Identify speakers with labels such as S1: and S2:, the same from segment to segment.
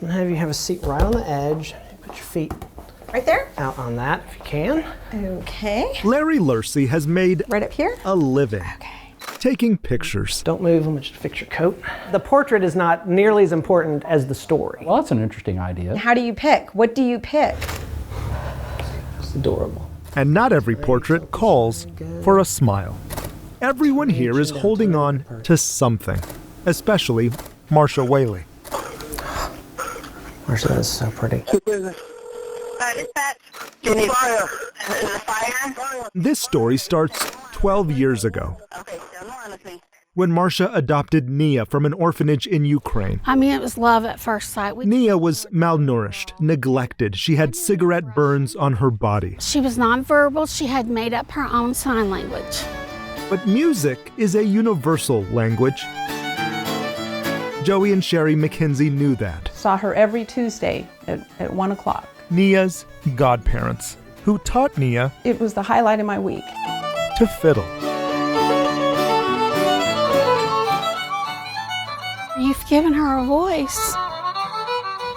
S1: I'm gonna have you have a seat right on the edge. Put your feet
S2: right there?
S1: Out on that, if you can.
S2: Okay.
S3: Larry Lursey has made
S2: right up here
S3: a living.
S2: Okay.
S3: Taking pictures.
S1: Don't move them, just fix your coat. The portrait is not nearly as important as the story.
S4: Well, that's an interesting idea.
S2: How do you pick? What do you pick?
S1: It's adorable.
S3: And not every portrait calls for a smile. Everyone here is holding on to something, especially Marsha Whaley.
S1: Marsha, that is so pretty.
S5: Dispatch. Do you need fire? Fire?
S3: This story starts 12 years ago.
S5: Okay, stay on the line with me.
S3: When Marsha adopted Nia from an orphanage in Ukraine.
S6: I mean, it was love at first sight.
S3: Nia was malnourished, neglected. She had cigarette burns on her body.
S6: She was nonverbal. She had made up her own sign language.
S3: But music is a universal language. Joey and Sherry McKenzie knew that.
S7: Saw her every Tuesday at 1 o'clock.
S3: Nia's godparents, who taught Nia.
S7: It was the highlight of my week.
S3: To fiddle.
S6: You've given her a voice.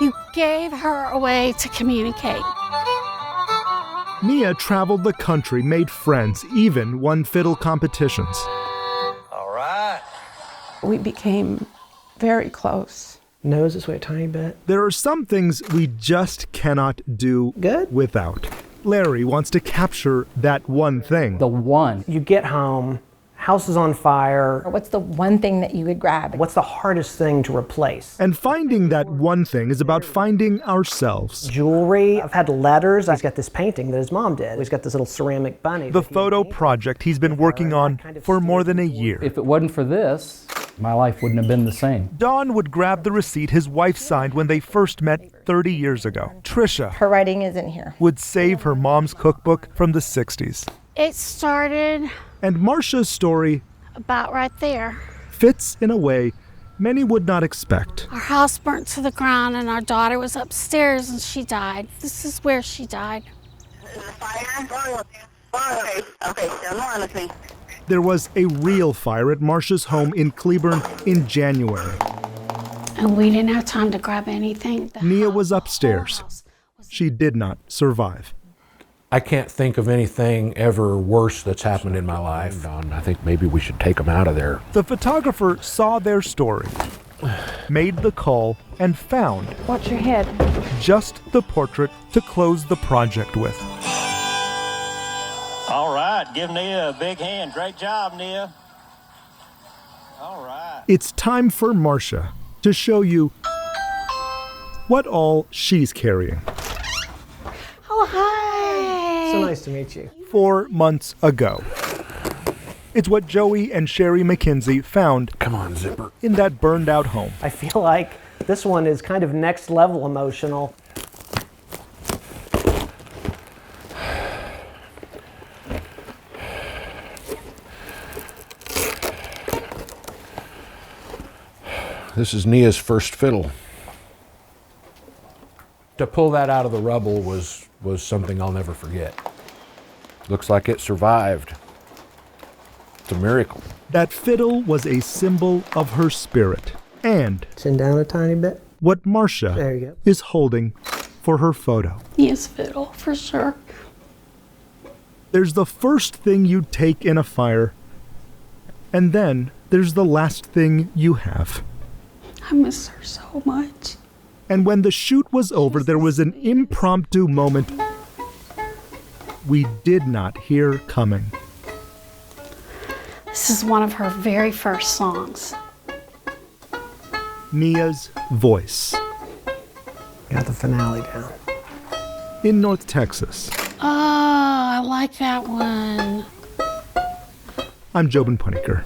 S6: You gave her a way to communicate.
S3: Nia traveled the country, made friends, even won fiddle competitions.
S8: All right.
S7: We became very close.
S1: Nose this way a tiny bit.
S3: There are some things we just cannot do without. Larry wants to capture that one thing.
S4: The one.
S1: You get home, house is on fire.
S2: What's the one thing that you would grab?
S1: What's the hardest thing to replace?
S3: And finding that one thing is about finding ourselves.
S1: Jewelry. I've had letters. He's got this painting that his mom did. He's got this little ceramic bunny.
S3: The photo project he's been working on for more than a year.
S4: If it wasn't for this, my life wouldn't have been the same.
S3: Don would grab the receipt his wife signed when they first met 30 years ago. Trisha.
S2: Her writing isn't here.
S3: Would save her mom's cookbook from the 60s.
S6: It started.
S3: And Marsha's story.
S6: About right there.
S3: Fits in a way many would not expect.
S6: Our house burnt to the ground and our daughter was upstairs and she died. This is where she died.
S5: Fire? Okay, stay on the line with me.
S3: There was a real fire at Marsha's home in Cleburne in January.
S6: And we didn't have time to grab anything.
S3: Nia was upstairs. She did not survive.
S9: I can't think of anything ever worse that's happened in my life. I think maybe we should take them out of there.
S3: The photographer saw their story, made the call, and found.
S7: Watch your head.
S3: Just the portrait to close the project with.
S8: All right, give Nia a big hand. Great job, Nia. All right.
S3: It's time for Marsha to show you what all she's carrying.
S6: Oh, hi.
S1: So nice to meet you.
S3: 4 months ago. It's what Joey and Sherry McKenzie found.
S9: Come on, Zipper.
S3: In that burned out home.
S1: I feel like this one is kind of next level emotional.
S9: This is Nia's first fiddle. To pull that out of the rubble was something I'll never forget. Looks like it survived. It's a miracle.
S3: That fiddle was a symbol of her spirit. And
S1: chin down a tiny bit.
S3: What Marsha is holding for her photo.
S6: Yes, fiddle, for sure.
S3: There's the first thing you take in a fire, and then there's the last thing you have.
S6: I miss her so much.
S3: And when the shoot was over, there was an impromptu moment we did not hear coming.
S6: This is one of her very first songs.
S3: Nia's voice.
S1: Got the finale down.
S3: In North Texas.
S6: Oh, I like that one.
S3: I'm Jobin Punniker.